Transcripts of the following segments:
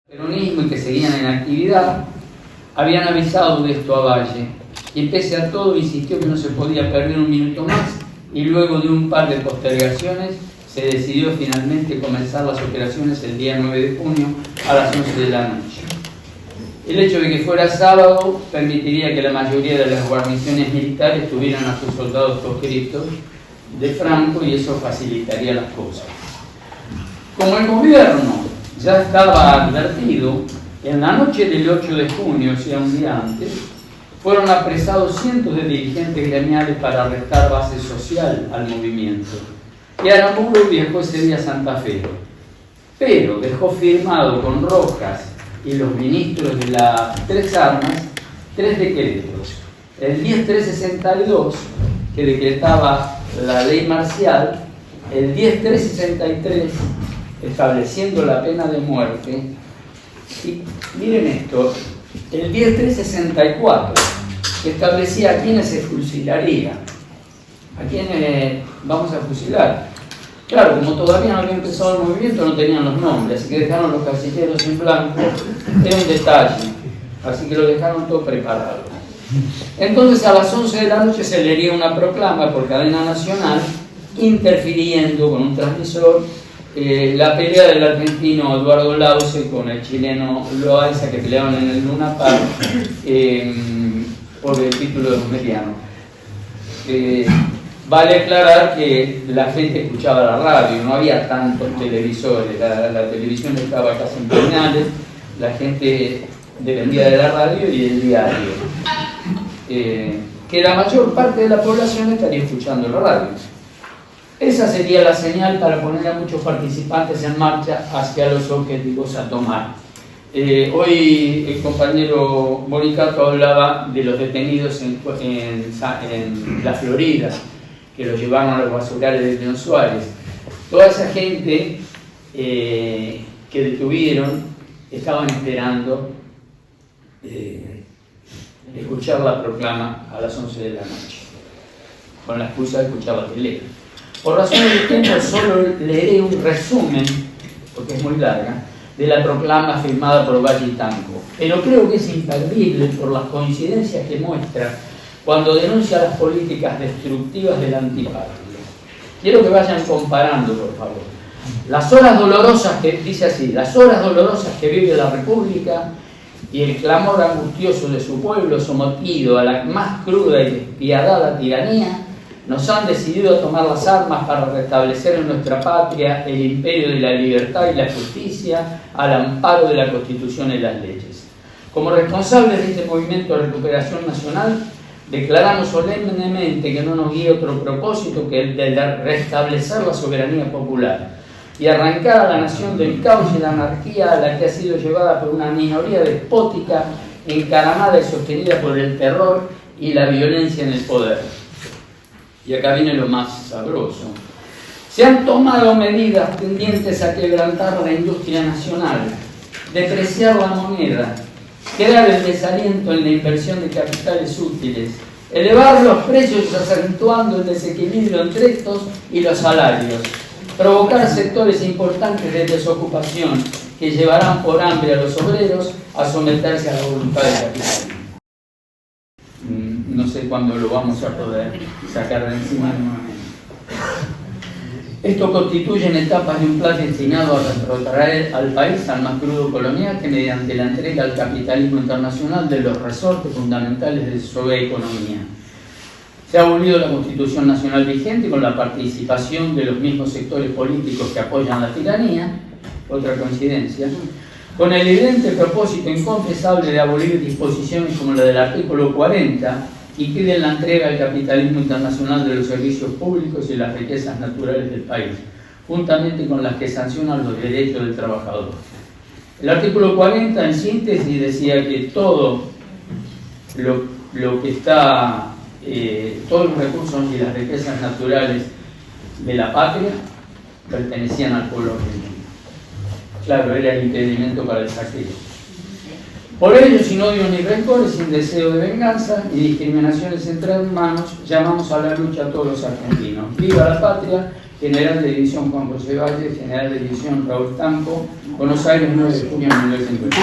peronismo y que seguían en actividad, habían avisado de esto a Valle, y pese a todo insistió que no se podía perder un minuto más, y luego de un par de postergaciones se decidió finalmente comenzar las operaciones el día 9 de junio a las 11 de la noche. El hecho de que fuera sábado permitiría que la mayoría de las guarniciones militares tuvieran a sus soldados proscriptos de Franco, y eso facilitaría las cosas. Como el gobierno ya estaba advertido, en la noche del 8 de junio, o sea, un día antes, fueron apresados cientos de dirigentes gremiales para restar base social al movimiento. Y Aramburu viajó ese día a Santa Fe, pero dejó firmado con Rojas y los ministros de las tres armas 3 decretos. El 10362, que decretaba la ley marcial, el 10363, estableciendo la pena de muerte, y miren esto, el 10364, que establecía a quienes se fusilaría, a quienes vamos a fusilar. Claro, como todavía no había empezado el movimiento, no tenían los nombres, así que dejaron los casilleros en blanco. Era un detalle, así que lo dejaron todo preparado. Entonces a las 11 de la noche se leería una proclama por cadena nacional, interfiriendo con un transmisor la pelea del argentino Eduardo Lauce con el chileno Loaiza, que peleaban en el Luna Park por el título de Meriano. Vale aclarar que la gente escuchaba la radio, no había tantos televisores, la televisión estaba casi en pañales, la gente dependía de la radio y del diario, que la mayor parte de la población estaría escuchando la radio. Esa sería la señal para poner a muchos participantes en marcha hacia los objetivos a tomar. Hoy el compañero Bonicato hablaba de los detenidos en la Florida, que los llevaron a los basurales de León Suárez. Toda esa gente que detuvieron estaban esperando escuchar la proclama a las 11 de la noche, con la excusa de escuchar la tele. Por razones de tiempo solo leeré un resumen, porque es muy larga, de la proclama firmada por Valle y Tanco, pero creo que es imperdible por las coincidencias que muestra cuando denuncia las políticas destructivas del antipatria. Quiero que vayan comparando, por favor. Las horas dolorosas que, dice así, las horas dolorosas que vive la República y el clamor angustioso de su pueblo sometido a la más cruda y despiadada tiranía, nos han decidido a tomar las armas para restablecer en nuestra patria el imperio de la libertad y la justicia al amparo de la Constitución y las leyes. Como responsables de este movimiento de recuperación nacional, declaramos solemnemente que no nos guía otro propósito que el de restablecer la soberanía popular y arrancar a la nación del caos y la anarquía a la que ha sido llevada por una minoría despótica, encaramada y sostenida por el terror y la violencia en el poder. Y acá viene lo más sabroso. Se han tomado medidas tendientes a quebrantar la industria nacional, depreciar la moneda, crear el desaliento en la inversión de capitales útiles, elevar los precios acentuando el desequilibrio entre estos y los salarios, provocar sectores importantes de desocupación que llevarán por hambre a los obreros a someterse a la voluntad del capitalismo. No sé cuándo lo vamos a poder sacar de encima nuevamente. Esto constituye etapas de un plan destinado a retrotraer al país al más crudo colonial, que mediante la entrega al capitalismo internacional de los resortes fundamentales de su economía. Se ha abolido la Constitución Nacional vigente con la participación de los mismos sectores políticos que apoyan la tiranía, otra coincidencia, con el evidente propósito inconfesable de abolir disposiciones como la del artículo 40, y piden la entrega al capitalismo internacional de los servicios públicos y las riquezas naturales del país, juntamente con las que sancionan los derechos del trabajador. El artículo 40, en síntesis, decía que todo lo que está, todos los recursos y las riquezas naturales de la patria pertenecían al pueblo argentino. Claro, era el impedimento para el saqueo. Por ello, sin odio ni rencores, sin deseo de venganza y discriminaciones entre hermanos, llamamos a la lucha a todos los argentinos. ¡Viva la patria! General de División Juan José Valle, General de División Raúl Tampo, Buenos Aires, 9 de junio de 1950.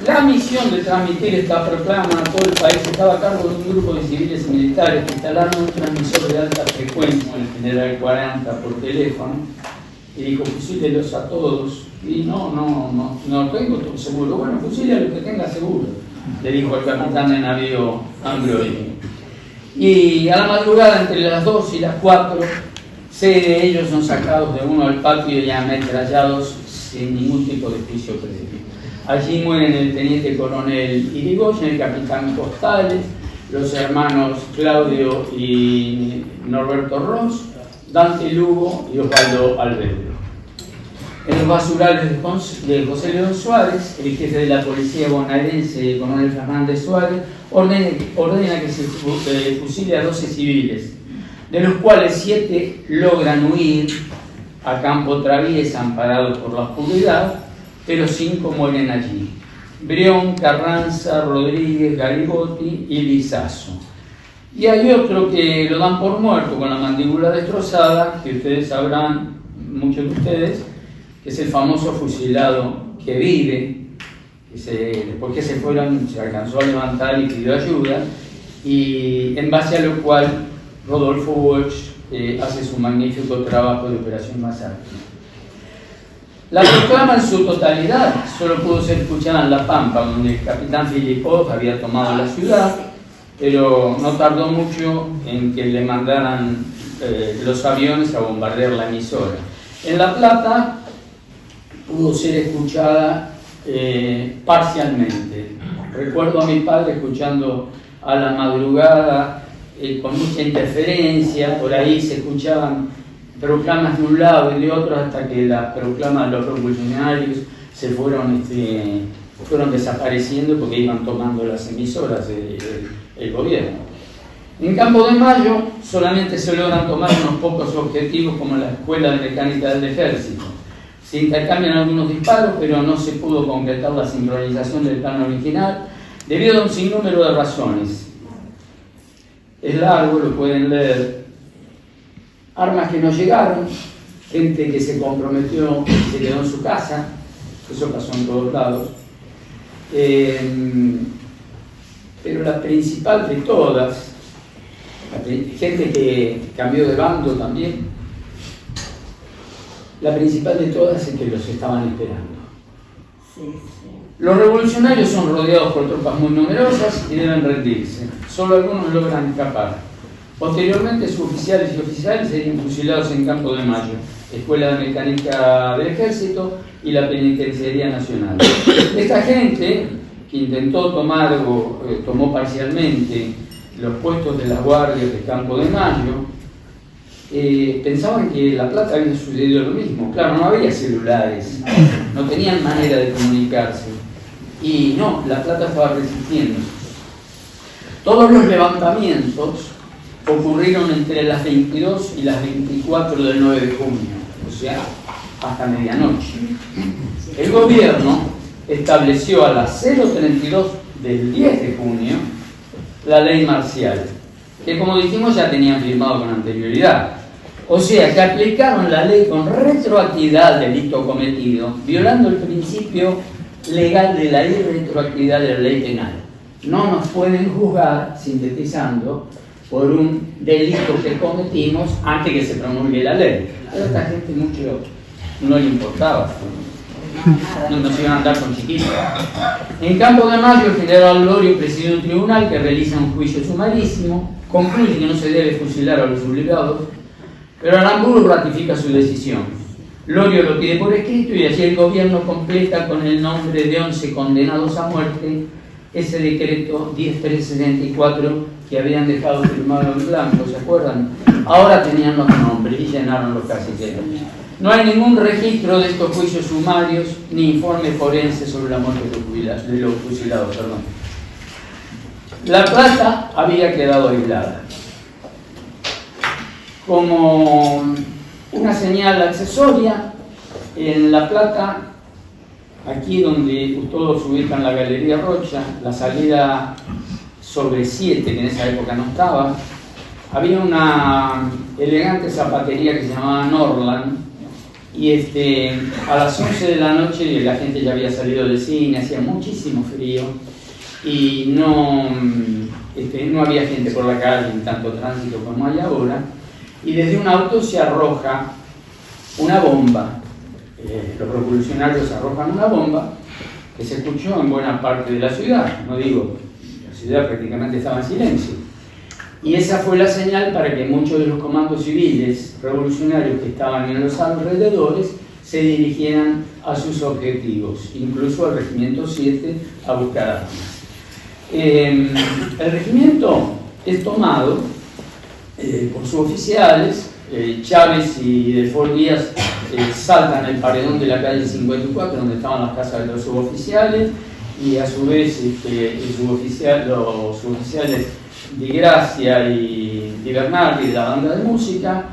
La misión de transmitir esta proclama a todo el país estaba a cargo de un grupo de civiles y militares que instalaron un transmisor de alta frecuencia, el General 40, por teléfono, y dijo: fusílelos a todos. Y no tengo todo seguro. Bueno, fusile a los que tenga seguro, le dijo el capitán de navío Ambrosio. Y a la madrugada, entre las 2 y las 4, 6 de ellos son sacados de uno al patio y ametrallados sin ningún tipo de juicio previo. Allí mueren el teniente coronel Irigoyen, el capitán Costales, los hermanos Claudio y Norberto Ross, Dante Lugo y Osvaldo Alberto. En los basurales de José León Suárez, el jefe de la policía bonaerense, el coronel Fernández Suárez, ordena que se fusile a 12 civiles, de los cuales 7 logran huir a campo traviesa amparados por la oscuridad, pero 5 mueren allí: Brión, Carranza, Rodríguez, Garibotti y Lizazo. Y hay otro que lo dan por muerto con la mandíbula destrozada, que ustedes sabrán, muchos de ustedes, que es el famoso fusilado que vive, después que se fueron, se alcanzó a levantar y pidió ayuda, y en base a lo cual Rodolfo Walsh hace su magnífico trabajo de Operación Masacre. La proclama en su totalidad solo pudo ser escuchada en La Pampa, donde el capitán Filipov había tomado la ciudad, pero no tardó mucho en que le mandaran los aviones a bombardear la emisora. En La Plata pudo ser escuchada parcialmente. Recuerdo a mi padre escuchando a la madrugada con mucha interferencia, por ahí se escuchaban proclamas de un lado y de otro, hasta que las proclamas de los revolucionarios se fueron desapareciendo porque iban tomando las emisoras del gobierno. En Campo de Mayo solamente se logran tomar unos pocos objetivos, como la Escuela de Mecánica del Ejército. Se intercambian algunos disparos, pero no se pudo concretar la sincronización del plan original debido a un sinnúmero de razones. Es largo, lo pueden leer. Armas que no llegaron, gente que se comprometió y se quedó en su casa, eso pasó en todos lados. Pero la principal de todas, gente que cambió de bando también, la principal de todas es que los estaban esperando. Los revolucionarios son rodeados por tropas muy numerosas y deben rendirse. Solo algunos logran escapar. Posteriormente, suboficiales y oficiales serían fusilados en Campo de Mayo, Escuela de Mecánica del Ejército y la Penitenciaría Nacional. Esta gente que intentó tomó parcialmente los puestos de las guardias de Campo de Mayo, pensaban que en La Plata había sucedido lo mismo. Claro, no había celulares, no tenían manera de comunicarse. Y no, La Plata estaba resistiendo. Todos los levantamientos ocurrieron entre las 22 y las 24 del 9 de junio, o sea, hasta medianoche. El gobierno estableció a las 0:32 del 10 de junio la ley marcial, que, como dijimos, ya tenían firmado con anterioridad. O sea, que aplicaron la ley con retroactividad al delito cometido, violando el principio legal de la irretroactividad de la ley penal. No nos pueden juzgar, sintetizando, por un delito que cometimos antes que se promulgue la ley. Pero a esta gente mucho no le importaba. No se iban a andar con chiquitos. En Campo de Mayo, el general Lorio preside un tribunal que realiza un juicio sumarísimo, concluye que no se debe fusilar a los obligados, pero Aramburu ratifica su decisión. Lorio lo pide por escrito y así el gobierno completa con el nombre de 11 condenados a muerte ese decreto 10.374 que habían dejado firmado en blanco, ¿se acuerdan? Ahora tenían los nombres y llenaron los casilleros. No hay ningún registro de estos juicios sumarios ni informe forense sobre la muerte de los fusilados. La Plata había quedado aislada. Como una señal accesoria, en La Plata aquí donde todos ubican la Galería Rocha, la salida sobre 7, que en esa época no estaba, había una elegante zapatería que se llamaba Norland, y a las 11 de la noche la gente ya había salido del cine, hacía muchísimo frío, y no había gente por la calle, ni tanto tránsito como hay ahora, y desde un auto se arroja una bomba. Los revolucionarios arrojan una bomba que se escuchó en buena parte de la ciudad, no digo, la ciudad prácticamente estaba en silencio. Y esa fue la señal para que muchos de los comandos civiles revolucionarios que estaban en los alrededores se dirigieran a sus objetivos, incluso al Regimiento 7 a buscar armas. El regimiento es tomado por sus oficiales. Chávez y Delfort Díaz saltan el paredón de la calle 54 donde estaban las casas de los suboficiales, y a su vez los suboficiales Di Gracia y Di Bernardi de la banda de música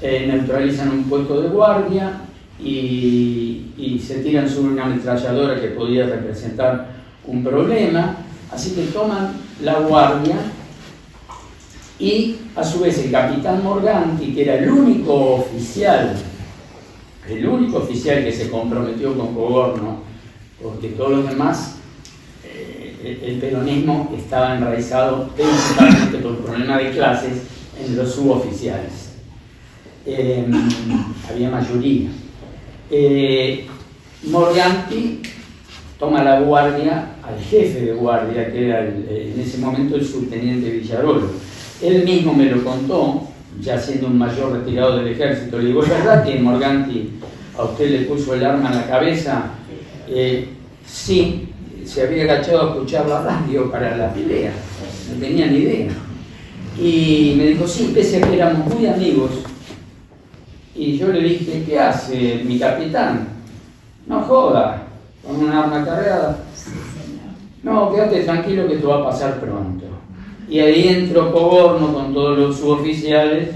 neutralizan un puesto de guardia y se tiran sobre una ametralladora que podía representar un problema, así que toman la guardia. Y a su vez el capitán Morganti, que era el único oficial que se comprometió con Cogorno, porque todos los demás, el peronismo estaba enraizado principalmente por el problema de clases en los suboficiales. Había mayoría. Morganti toma la guardia al jefe de guardia, que era en ese momento el subteniente Villarolo. Él mismo me lo contó, ya siendo un mayor retirado del ejército. Le digo, ¿es verdad que Morganti a usted le puso el arma en la cabeza? Sí, se había agachado a escuchar la radio para la pelea, no tenía ni idea. Y me dijo, sí, pese a que éramos muy amigos. Y yo le dije, ¿qué hace mi capitán? No joda, con un arma cargada. No, quédate tranquilo que esto va a pasar pronto. Y ahí entró Cogorno con todos los suboficiales,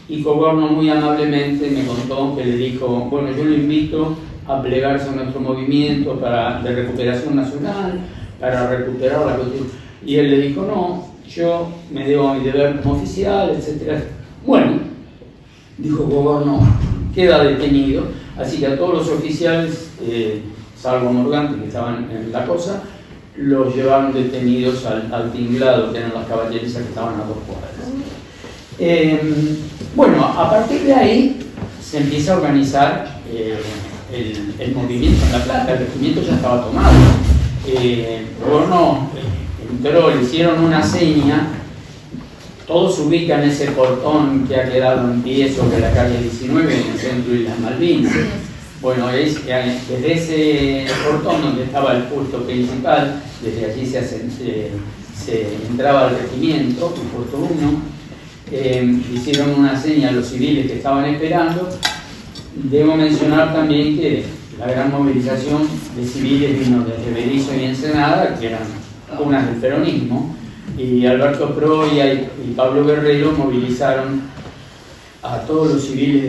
y Cogorno muy amablemente me contó que le dijo, bueno, yo lo invito a plegarse a nuestro movimiento de recuperación nacional, para recuperar la Constitución. Y él le dijo, no, yo me debo a mi deber como oficial, etc. Bueno, dijo Cogorno, queda detenido, así que a todos los oficiales, salvo Morganti, que estaban en la cosa, los llevaron detenidos al tinglado, que eran las caballerizas que estaban a 2 cuadras. Bueno, a partir de ahí se empieza a organizar el movimiento en La Plata. El regimiento ya estaba tomado. Cogorno entró, le hicieron una seña, todos se ubican en ese portón que ha quedado en pie sobre la calle 19 en el centro de las Malvinas. Bueno, desde ese portón donde estaba el puesto principal, desde allí se entraba al regimiento, el puesto 1, hicieron una seña a los civiles que estaban esperando. Debo mencionar también que la gran movilización de civiles vino desde Berisso y Ensenada, que eran unas del peronismo, y Alberto Proya y Pablo Guerrero movilizaron a todos los civiles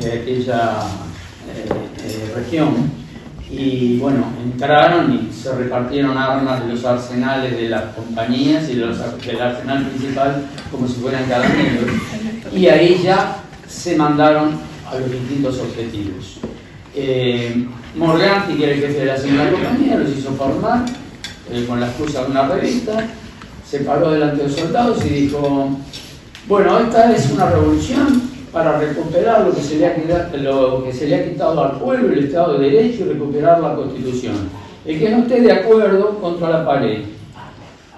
de aquella región, y bueno, entraron y se repartieron armas de los arsenales de las compañías y del arsenal principal como si fueran caramelos, y ahí ya se mandaron a los distintos objetivos. Morganti, que era el jefe de la segunda compañía, los hizo formar con la excusa de una revista, se paró delante de los soldados y dijo, bueno, esta es una revolución para recuperar lo que se le ha quitado al pueblo, el Estado de Derecho, y recuperar la Constitución. El que no esté de acuerdo, contra la pared.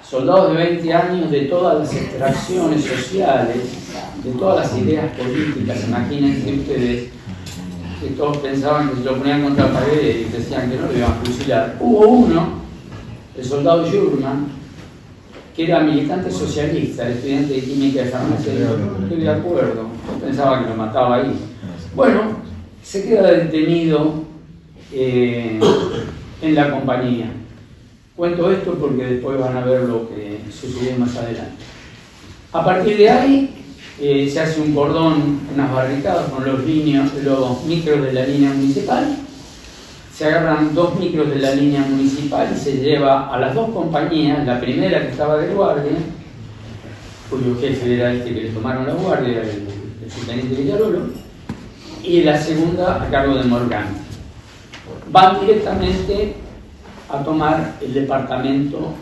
Soldados de 20 años, de todas las extracciones sociales, de todas las ideas políticas, imagínense ustedes, que todos pensaban que se lo ponían contra la pared y decían que no lo iban a fusilar. Hubo uno, el soldado Jurman, que era militante socialista, estudiante de química de farmacia, y dijo, no estoy de acuerdo, yo pensaba que lo mataba ahí. Bueno, se queda detenido en la compañía. Cuento esto porque después van a ver lo que sucedió más adelante. A partir de ahí se hace un cordón, unas barricadas con los micros de la línea municipal, se agarran 2 micros de la línea municipal y se lleva a las 2 compañías, la primera que estaba de guardia, cuyo jefe era este que le tomaron la guardia, el subteniente Villarolo, y la segunda a cargo de Morgan. Van directamente a tomar el departamento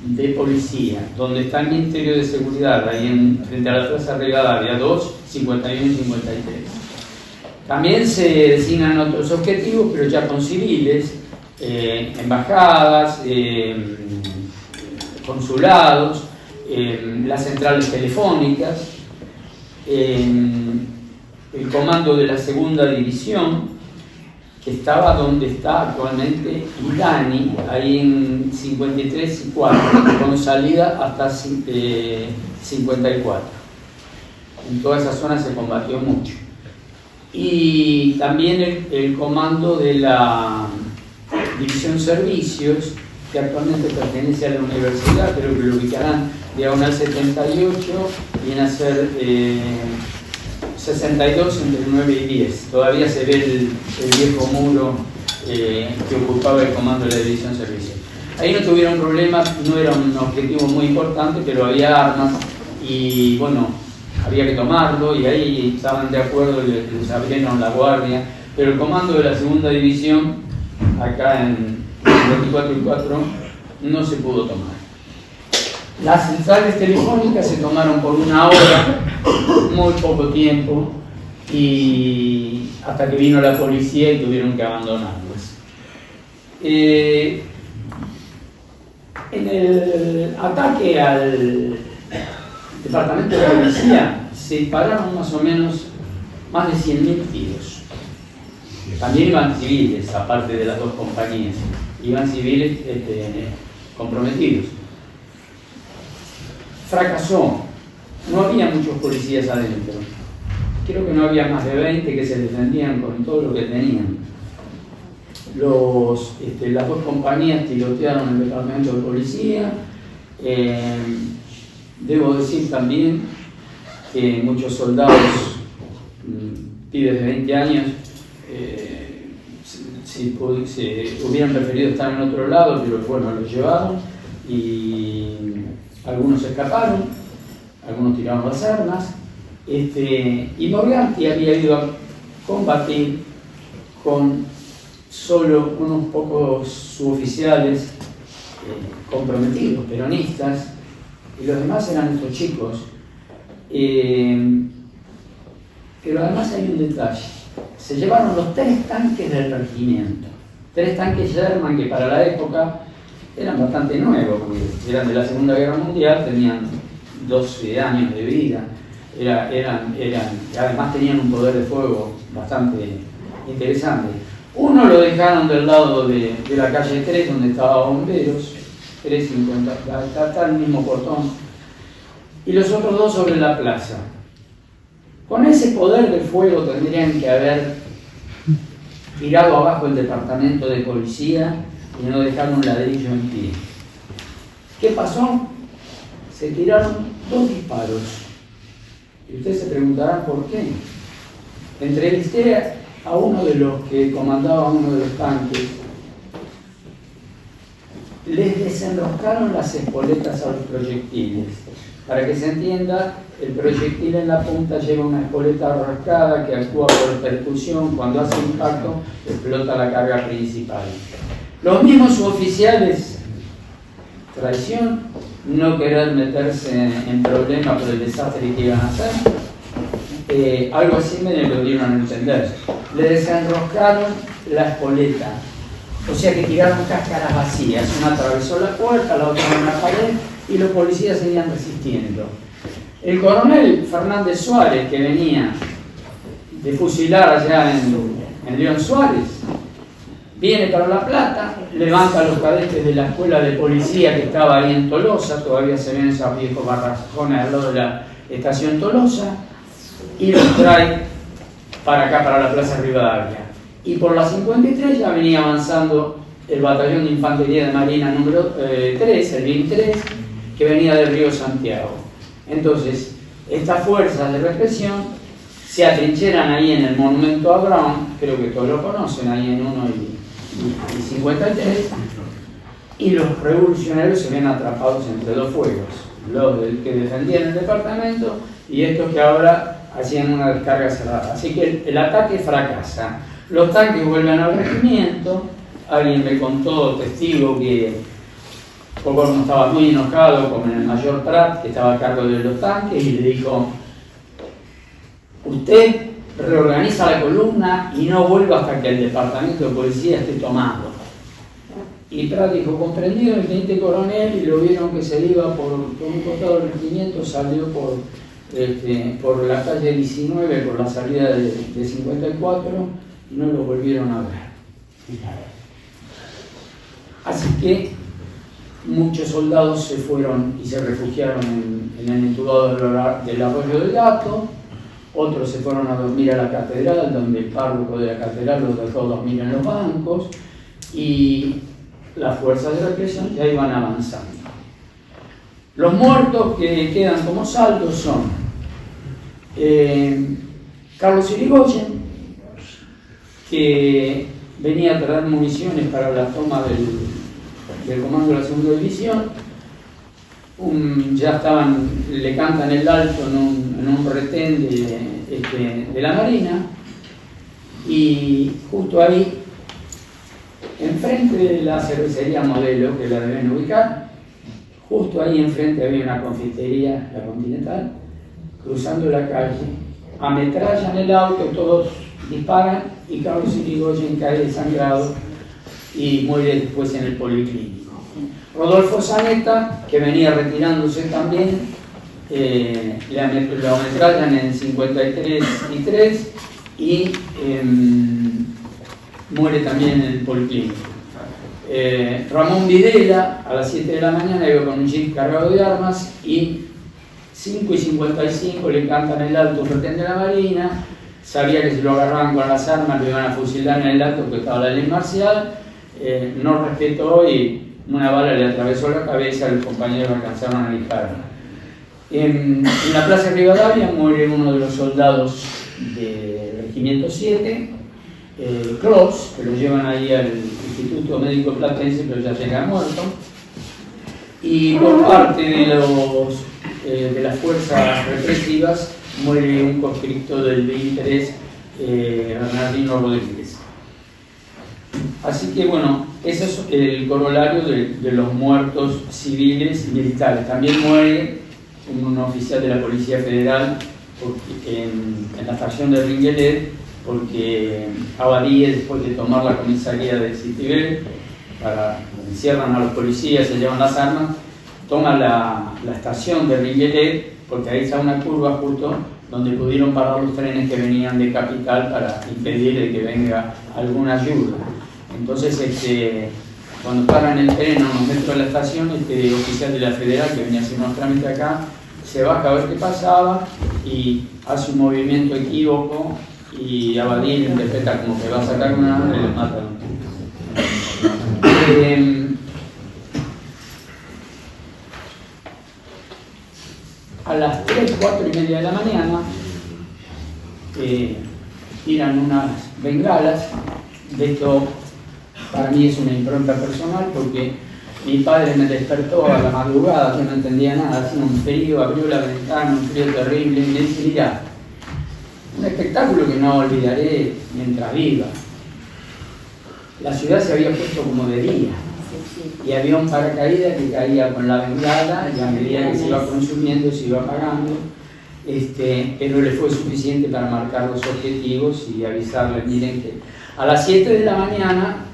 de policía, donde está el Ministerio de Seguridad, ahí frente a la Plaza Rivadavia, 2, 51 y 53. También se designan otros objetivos, pero ya con civiles, embajadas, consulados, las centrales telefónicas, el comando de la segunda división, que estaba donde está actualmente Idani, ahí en 53 y 4, con salida hasta 54. En toda esa zona se combatió mucho. Y también el comando de la División Servicios, que actualmente pertenece a la universidad, pero que lo ubicarán diagonal 78, viene a ser 62 entre 9 y 10. Todavía se ve el viejo muro que ocupaba el comando de la División Servicios. Ahí no tuvieron problemas, no era un objetivo muy importante, pero había armas y bueno, había que tomarlo y ahí estaban de acuerdo, les abrieron la guardia, pero el comando de la segunda división, acá en 24 y 4, no se pudo tomar. Las centrales telefónicas se tomaron por 1 hora, muy poco tiempo, y hasta que vino la policía y tuvieron que abandonarlas. En el ataque al departamento de policía se dispararon más o menos más de 100.000 tiros. También iban civiles, aparte de las 2 compañías, iban civiles comprometidos. Fracasó, no había muchos policías adentro, creo que no había más de 20 que se defendían con todo lo que tenían. Las 2 compañías tirotearon el departamento de policía. Debo decir también que muchos soldados, pibes de 20 años, si hubieran preferido estar en otro lado, pero bueno, los llevaron y algunos escaparon, algunos tiraron las armas, y Morganti había ido a combatir con solo unos pocos suboficiales comprometidos, peronistas, y los demás eran estos chicos. Pero además hay un detalle: se llevaron los 3 tanques del regimiento, 3 tanques Sherman que para la época eran bastante nuevos, porque eran de la Segunda Guerra Mundial, tenían 12 años de vida, además tenían un poder de fuego bastante interesante. Uno lo dejaron del lado de la calle 3, donde estaba Bomberos, 350, está el mismo portón, y los otros 2 sobre la plaza. Con ese poder de fuego tendrían que haber tirado abajo el departamento de policía y no dejar un ladrillo en pie. ¿Qué pasó? Se tiraron 2 disparos. Y ustedes se preguntarán por qué. Entrevisté a uno de los que comandaba uno de los tanques. Les desenroscaron las espoletas a los proyectiles. Para que se entienda, el proyectil en la punta lleva una espoleta rascada que actúa por percusión. Cuando hace impacto, explota la carga principal. Los mismos suboficiales, traición, no querer meterse en problemas por el desastre que iban a hacer, algo así me lo dieron a entender. Le desenroscaron la espoleta, o sea que tiraron cáscaras vacías. Una atravesó la puerta, la otra en la pared, y los policías seguían resistiendo. El coronel Fernández Suárez, que venía de fusilar allá en León Suárez, viene para La Plata, levanta a los cadetes de la escuela de policía que estaba ahí en Tolosa, todavía se ven esos viejos barracones al lado de la estación Tolosa, y los trae para acá, para la Plaza Rivadavia. Y por la 53 ya venía avanzando el batallón de infantería de Marina número 3, el BIM 3, que venía del río Santiago. Entonces, estas fuerzas de represión se atrincheran ahí en el monumento a Brown, creo que todos lo conocen, ahí en 1 y 53, y los revolucionarios se ven atrapados entre dos fuegos, los que defendían el departamento y estos que ahora hacían una descarga cerrada. Así que el ataque fracasa. Los tanques vuelven al regimiento. Alguien me contó, testigo, que Coborno estaba muy enojado con el mayor Prat, que estaba a cargo de los tanques, y le dijo: usted reorganiza la columna y no vuelva hasta que el departamento de policía esté tomado. Y Prat dijo: comprendido. El teniente coronel, y lo vieron que se iba por un costado del regimiento, salió por la calle 19, por la salida de 54, y no lo volvieron a ver. Así que muchos soldados se fueron y se refugiaron en el entubado del Arroyo del Gato. Otros se fueron a dormir a la catedral, donde el párroco de la catedral los dejó dormir en los bancos, y las fuerzas de represión ya iban avanzando. Los muertos que quedan como saldos son Carlos Irigoyen, que venía a traer municiones para la toma del comando de la segunda división. Ya le cantan el alto en un retén de la Marina, y justo ahí, enfrente de la cervecería Modelo, que la deben ubicar, justo ahí enfrente había una confitería, la Continental. Cruzando la calle, ametrallan el auto, todos disparan, y Carlos Irigoyen cae desangrado y muere después en el policlínico. Rodolfo Zanetta, que venía retirándose también, lo ametrallan en 53 y 3 y muere también en el policlínico. Ramón Videla, a las 7 de la mañana, iba con un jeep cargado de armas, y 5 y 55 le cantan el alto retén de la Marina. Sabía que si lo agarraban con las armas lo iban a fusilar en el alto, que estaba la ley marcial. No respetó y una bala le atravesó la cabeza. Los compañeros alcanzaron a disparar. En la plaza de Rivadavia muere uno de los soldados del regimiento 7, Clos, que lo llevan ahí al Instituto Médico Platense, pero ya llega muerto. Y por parte de las fuerzas represivas muere un conscripto del B3, Bernardino Rodríguez. Así que bueno, ese es el corolario de los muertos civiles y militares. También muere un oficial de la Policía Federal en la estación de Ringuelet, porque Abadie, después de tomar la comisaría de Citibel, encierran a los policías, se llevan las armas, toma la estación de Ringuelet, porque ahí está una curva justo donde pudieron parar los trenes que venían de Capital para impedir de que venga alguna ayuda. Entonces, cuando paran el tren a unos metros de la estación, este oficial de la Federal, que venía haciendo unos trámites acá, se baja a ver qué pasaba y hace un movimiento equívoco, y Abadie lo interpreta como que va a sacar una arma y lo matan. A las 3, 4 y media de la mañana tiran unas bengalas. De esto para mí es una impronta personal, porque mi padre me despertó a la madrugada, yo no entendía nada, hacía un frío, abrió la ventana, un frío terrible, y me dice: mirá, un espectáculo que no olvidaré mientras viva. La ciudad se había puesto como de día, y había un paracaídas que caía con la bengala, y a medida que se iba consumiendo se iba apagando, pero le fue suficiente para marcar los objetivos y avisarles: miren que a las 7 de la mañana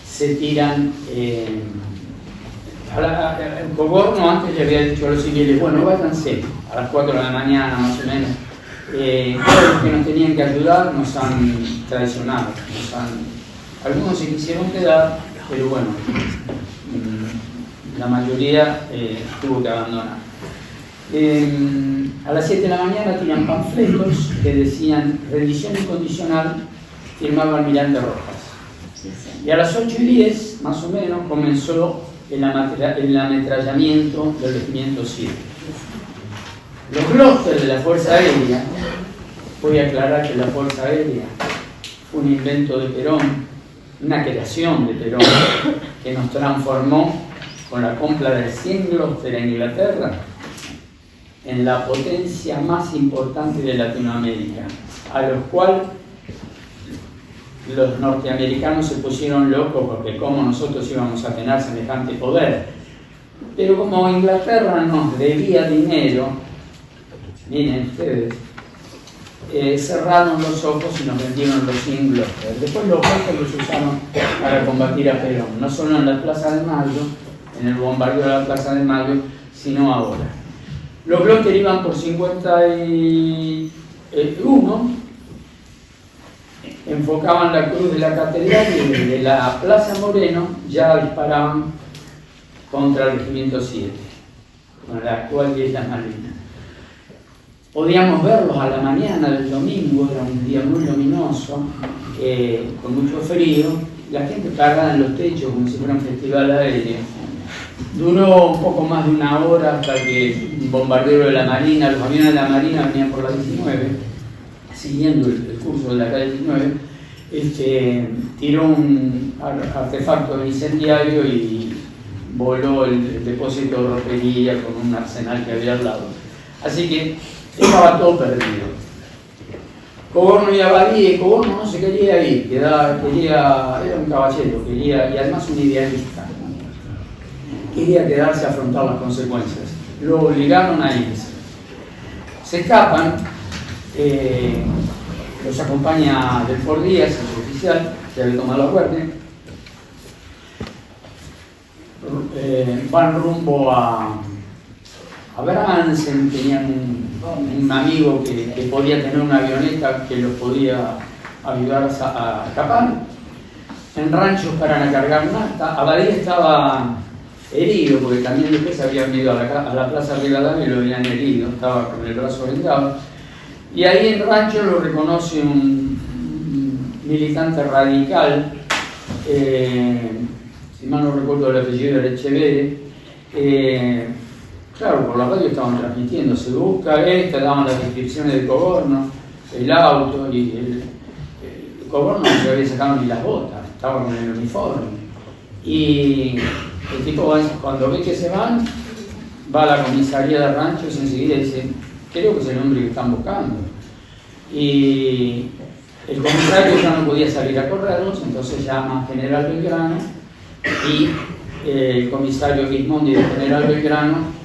se tiran. El Coborno antes le había dicho a los civiles: bueno, váyanse a las 4 de la mañana más o menos. Todos los que nos tenían que ayudar nos han traicionado, algunos se quisieron quedar, pero bueno, la mayoría tuvo que abandonar. A las 7 de la mañana tiran panfletos que decían: rendición incondicional, firmaba Almirante Rojas. Y a las 8:10, más o menos, comenzó el ametrallamiento del regimiento 7. Los Gloster de la Fuerza Aérea, voy a aclarar que la Fuerza Aérea fue un invento de Perón, una creación de Perón que nos transformó con la compra del 100 Gloster en Inglaterra en la potencia más importante de Latinoamérica, a los cuales los norteamericanos se pusieron locos porque cómo nosotros íbamos a tener semejante poder. Pero como Inglaterra nos debía dinero, miren ustedes, cerraron los ojos y nos vendieron los 100 Gloster. Después los Gloster los usaron para combatir a Perón, no solo en la Plaza de Mayo, en el bombardeo de la Plaza de Mayo, sino ahora. Los Gloster iban por 51, enfocaban la cruz de la catedral y desde la Plaza Moreno ya disparaban contra el Regimiento 7, con la actual Islas Malvinas. Podíamos verlos a la mañana del domingo, era un día muy luminoso, con mucho frío, la gente parada en los techos como si fuera un festival aéreo. Duró un poco más de una hora hasta que un bombardero de la Marina, los aviones de la Marina venían por la 19, siguiendo el curso de la calle 19, tiró un artefacto incendiario y voló el depósito de ropería con un arsenal que había al lado. Así que estaba todo perdido. Coborno y Abadía, Coborno no se quería ir, era un caballero, y además un idealista. Quería quedarse a afrontar las consecuencias. Lo obligaron a irse. Se escapan, los acompaña Delfort Díaz, el oficial, que había tomado la guardia. Van rumbo a Bransen, tenían un amigo que podía tener una avioneta que los podía ayudar a escapar. En ranchos para cargar nafta. Abadía estaba herido, porque también después habían ido a la Plaza Rivadavia y lo habían herido, estaba con el brazo vendado. Y ahí en rancho lo reconoce un militante radical, si mal no recuerdo el apellido era Echeverri. Claro, por la radio estaban transmitiendo, se busca daban las descripciones de Coborno, el auto, y el Coborno no se había sacado ni las botas, estaba con el uniforme. Y el tipo, cuando ve que se van, va a la comisaría de ranchos y enseguida dice: creo que es el hombre que están buscando. Y el comisario ya no podía salir a correrlos, entonces llama a General Belgrano y el comisario Gismondi de General Belgrano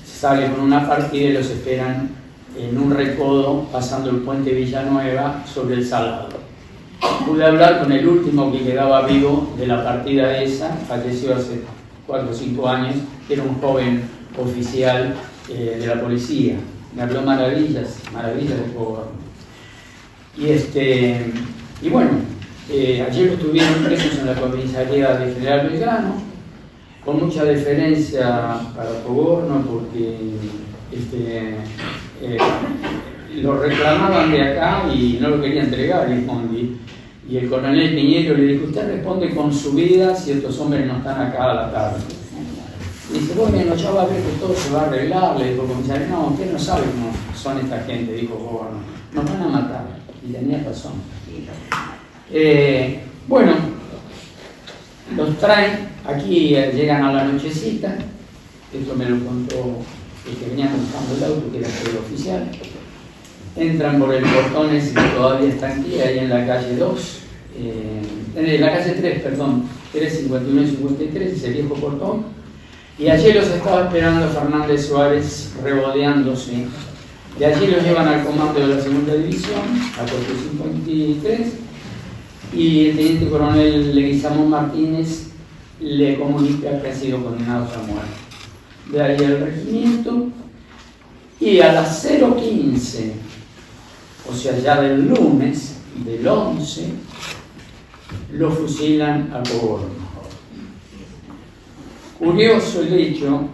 sale con una partida y los esperan en un recodo pasando el puente Villanueva sobre el Salado. Pude hablar con el último que quedaba vivo de la partida esa, falleció hace 4 o 5 años, que era un joven oficial de la policía. Me habló maravillas de Coborno. Y bueno, ayer estuvieron presos en la comisaría de General Belgrano, con mucha deferencia para Coborno, porque lo reclamaban de acá y no lo quería entregar Gismondi. Y el coronel Piñero le dijo: usted responde con su vida si estos hombres no están acá a la tarde. Y dice: bueno, ya va a ver que todo se va a arreglar. Le dijo el comisario: no, usted no sabe cómo son esta gente, dijo Coborno, nos van a matar. Y tenía razón. Bueno, los traen, aquí llegan a la nochecita, esto me lo contó el que venía buscando el auto, que era el oficial. Entran por el portón ese que todavía está aquí, ahí en la calle 2, en la calle 3, perdón, 351 y 53, ese viejo portón. Y allí los estaba esperando Fernández Suárez revodeándose. De allí los llevan al comando de la segunda división, a 453, y el teniente coronel Leguizamón Martínez le comunica que ha sido condenado a muerte. De ahí el regimiento, y a las 0:15, o sea, ya del lunes, del 11, lo fusilan a Coborno. Curioso el hecho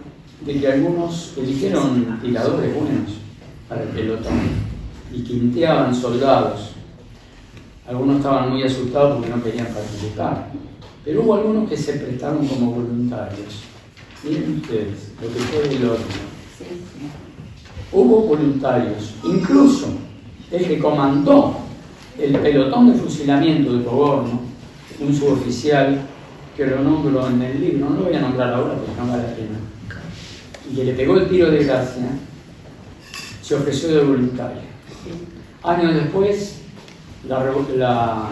de que algunos eligieron tiradores buenos para el pelotón y quinteaban soldados. Algunos estaban muy asustados porque no querían participar, pero hubo algunos que se prestaron como voluntarios. Miren ustedes lo que fue el horno. Hubo voluntarios, incluso el que comandó el pelotón de fusilamiento de Coborno, un suboficial que lo nombro en el libro, no lo voy a nombrar ahora porque no vale la pena, y que le pegó el tiro de gracia, se ofreció de voluntario. Años después, la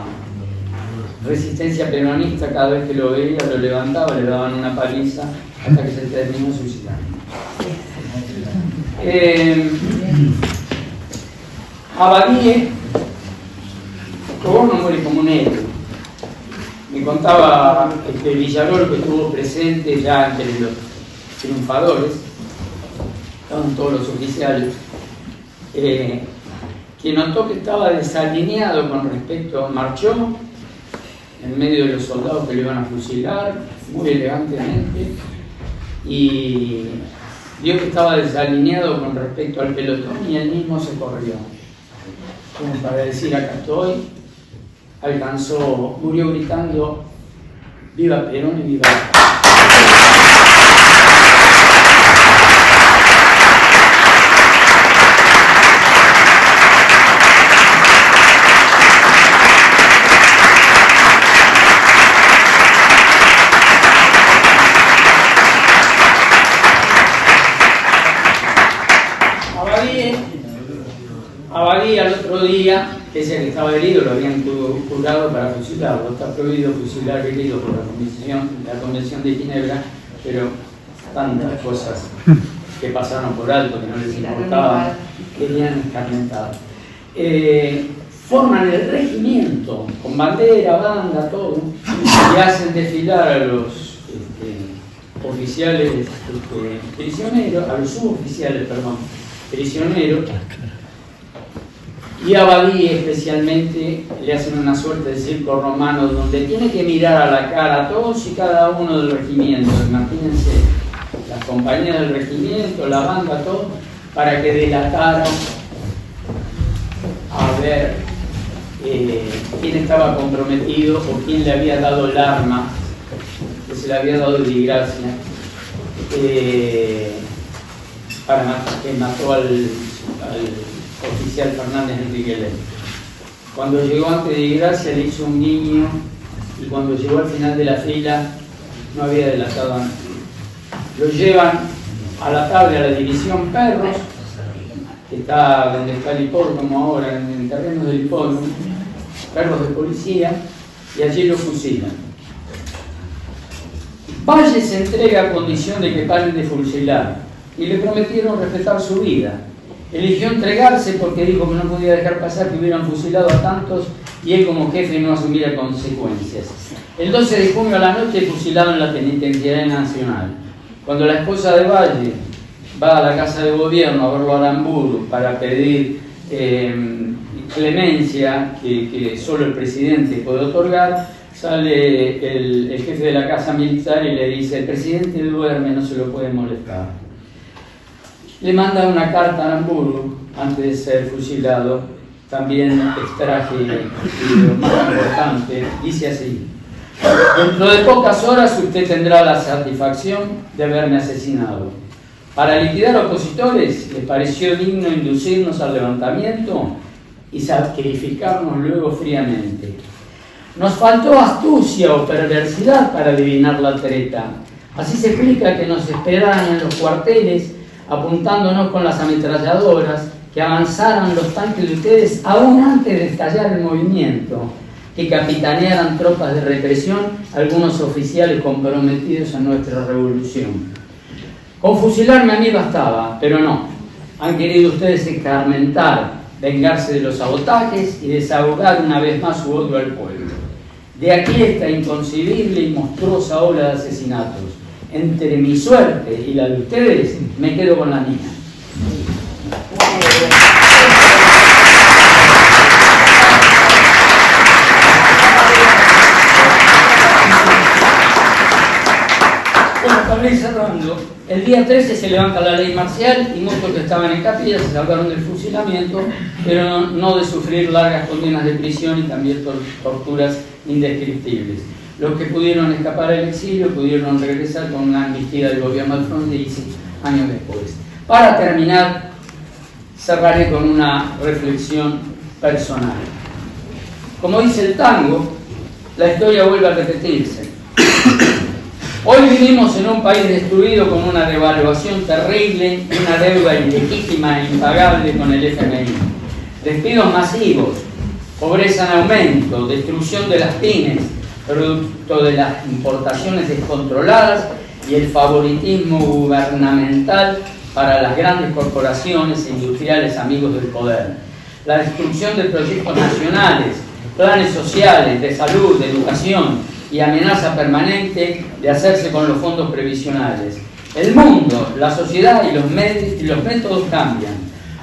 resistencia peronista, cada vez que lo veía, lo levantaba, le daban una paliza hasta que se terminó suicidando. Abadie, no muere como un héroe. Me contaba Villarol, que estuvo presente ya entre los triunfadores, estaban todos los oficiales, que notó que estaba desalineado con respecto, marchó en medio de los soldados que lo iban a fusilar, muy elegantemente, y vio que estaba desalineado con respecto al pelotón y él mismo se corrió. Como para decir, acá estoy, alcanzó, murió gritando, ¡viva Perón y viva! Abadie al otro día, ese que estaba herido, lo habían curado para fusilarlo. Está prohibido fusilar heridos por la Convención de Ginebra, pero tantas cosas que pasaron por alto que no les importaba, querían escarmentar. Forman el regimiento con bandera, banda, todo, y hacen desfilar a los oficiales prisioneros, a los suboficiales, perdón, prisioneros. Y a Abadie especialmente le hacen una suerte de circo romano donde tiene que mirar a la cara a todos y cada uno del regimiento. Imagínense, las compañías del regimiento, la banda, todo, para que delataran a ver quién estaba comprometido o quién le había dado el arma que se le había dado de gracia que mató al oficial Fernández Enrique Ley. Cuando llegó ante de gracia le hizo un guiño y cuando llegó al final de la fila no había delatado a nadie. Lo llevan a la tarde a la división Perros, que está donde está el hipódromo ahora, en el terreno del hipódromo, Perros de policía, y allí lo fusilan. Valle se entrega a condición de que paren de fusilar y le prometieron respetar su vida. Eligió entregarse porque dijo que no podía dejar pasar que hubieran fusilado a tantos y él como jefe no asumiera consecuencias. El 12 de junio a la noche fusilaron en la Penitenciaría Nacional. Cuando la esposa de Valle va a la Casa de Gobierno a verlo a Aramburu para pedir clemencia que solo el presidente puede otorgar, sale el jefe de la Casa Militar y le dice: el presidente duerme, no se lo puede molestar. Le manda una carta a Aramburu antes de ser fusilado, también extraje lo más importante, dice así: dentro de pocas horas usted tendrá la satisfacción de haberme asesinado. Para liquidar opositores les pareció digno inducirnos al levantamiento y sacrificarnos luego fríamente. Nos faltó astucia o perversidad para adivinar la treta. Así se explica que nos esperaran en los cuarteles apuntándonos con las ametralladoras, que avanzaran los tanques de ustedes aún antes de estallar el movimiento, que capitanearan tropas de represión, algunos oficiales comprometidos en nuestra revolución. Con fusilarme a mí bastaba, pero no. Han querido ustedes escarmentar, vengarse de los sabotajes y desahogar una vez más su odio al pueblo. De aquí esta inconcebible y monstruosa ola de asesinatos. Entre mi suerte y la de ustedes, me quedo con la mía. Bueno, para ir cerrando, el día 13 se levanta la ley marcial y muchos que estaban en capilla se salvaron del fusilamiento, pero no de sufrir largas condenas de prisión y también torturas indescriptibles. Los que pudieron escapar al exilio pudieron regresar con una amnistía del gobierno del Frondizi años después. Para terminar, cerraré con una reflexión personal. Como dice el tango, la historia vuelve a repetirse. Hoy vivimos en un país destruido con una devaluación terrible y una deuda ilegítima e impagable con el FMI. Despidos masivos, pobreza en aumento, destrucción de las pymes, producto de las importaciones descontroladas y el favoritismo gubernamental para las grandes corporaciones e industriales amigos del poder. La destrucción de proyectos nacionales, planes sociales, de salud, de educación y amenaza permanente de hacerse con los fondos previsionales. El mundo, la sociedad y los métodos cambian.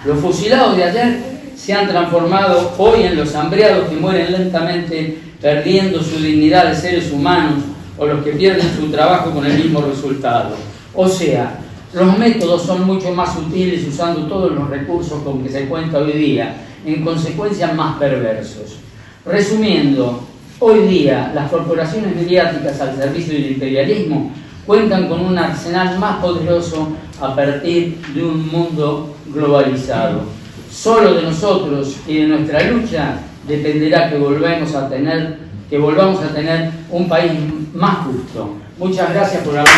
Los fusilados de ayer se han transformado hoy en los hambriados que mueren lentamente perdiendo su dignidad de seres humanos, o los que pierden su trabajo con el mismo resultado. O sea, los métodos son mucho más sutiles usando todos los recursos con que se cuenta hoy día, en consecuencia más perversos. Resumiendo, hoy día las corporaciones mediáticas al servicio del imperialismo cuentan con un arsenal más poderoso a partir de un mundo globalizado. Solo de nosotros y de nuestra lucha dependerá que volvamos a tener un país más justo. Muchas gracias por haber...